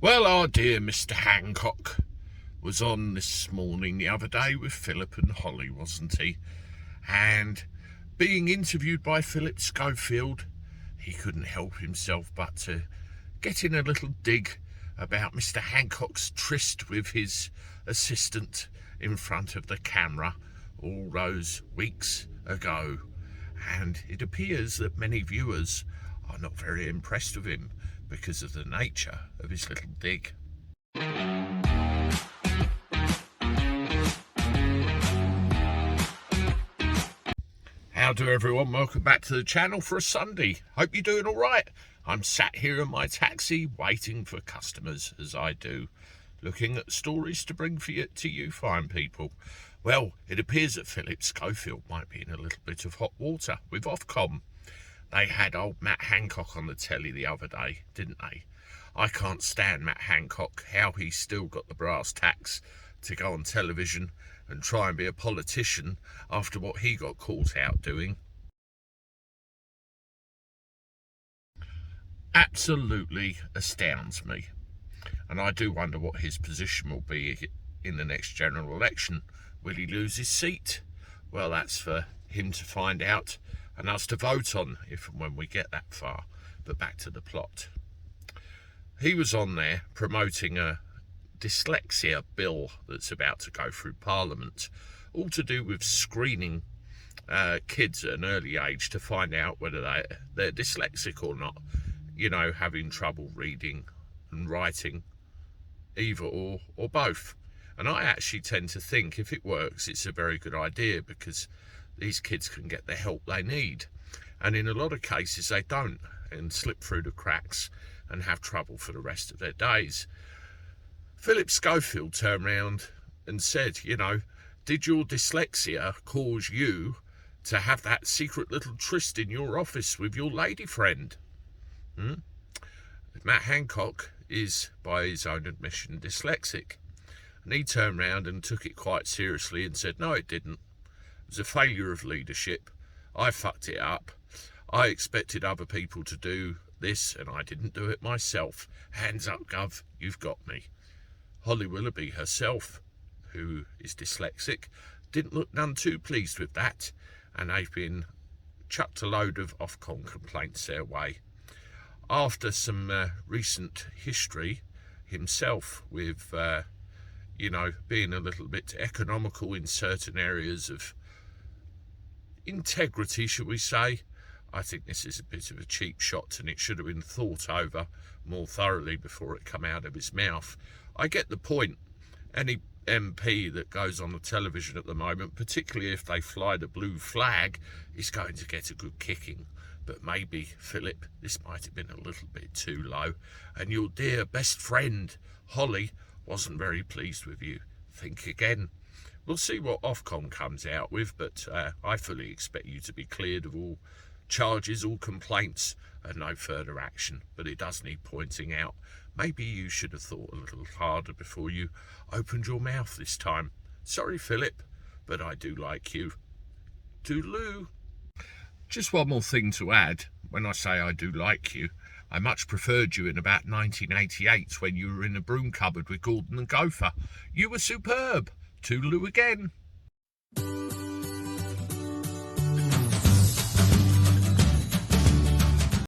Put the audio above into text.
Well, our dear Mr. Hancock was on this morning the other day with Philip and Holly, wasn't he? And being interviewed by Philip Schofield, he couldn't help himself but to get in a little dig about Mr. Hancock's tryst with his assistant in front of the camera all those weeks ago. And it appears that many viewers are not very impressed with him because of the nature of his little dig. How do everyone? Welcome back to the channel for a Sunday. Hope you're doing all right. I'm sat here in my taxi waiting for customers, as I do, looking at stories to bring to you fine people. Well, it appears that Philip Schofield might be in a little bit of hot water with OFCOM. They had old Matt Hancock on the telly the other day, didn't they? I can't stand Matt Hancock, how he's still got the brass tacks to go on television and try and be a politician after what he got caught out doing. Absolutely astounds me. And I do wonder what his position will be in the next general election. Will he lose his seat? Well, that's for him to find out and us to vote on if and when we get that far. But back to the plot. He was on there promoting a dyslexia bill that's about to go through Parliament, all to do with screening kids at an early age to find out whether they're dyslexic or not. You know, having trouble reading and writing, either or both. And I actually tend to think if it works, it's a very good idea because these kids can get the help they need. And in a lot of cases, they don't and slip through the cracks and have trouble for the rest of their days. Philip Schofield turned around and said, you know, did your dyslexia cause you to have that secret little tryst in your office with your lady friend? Matt Hancock is, by his own admission, dyslexic. And he turned round and took it quite seriously and said, no, it didn't. It was a failure of leadership. I fucked it up. I expected other people to do this and I didn't do it myself. Hands up, Gov, you've got me. Holly Willoughby herself, who is dyslexic, didn't look none too pleased with that, and they've been chucked a load of OFCOM complaints their way. After some recent history himself with, being a little bit economical in certain areas of integrity, shall we say, I think this is a bit of a cheap shot and it should have been thought over more thoroughly before it come out of his mouth. I get the point. Any MP that goes on the television at the moment, particularly if they fly the blue flag, is going to get a good kicking. But maybe, Philip, this might have been a little bit too low, and your dear best friend, Holly, wasn't very pleased with you. Think again. We'll see what OFCOM comes out with, but I fully expect you to be cleared of all charges, all complaints, and no further action. But it does need pointing out. Maybe you should have thought a little harder before you opened your mouth this time. Sorry, Philip, but I do like you. Toodaloo. Just one more thing to add. When I say I do like you, I much preferred you in about 1988 when you were in a broom cupboard with Gordon and Gopher. You were superb. Toodaloo again.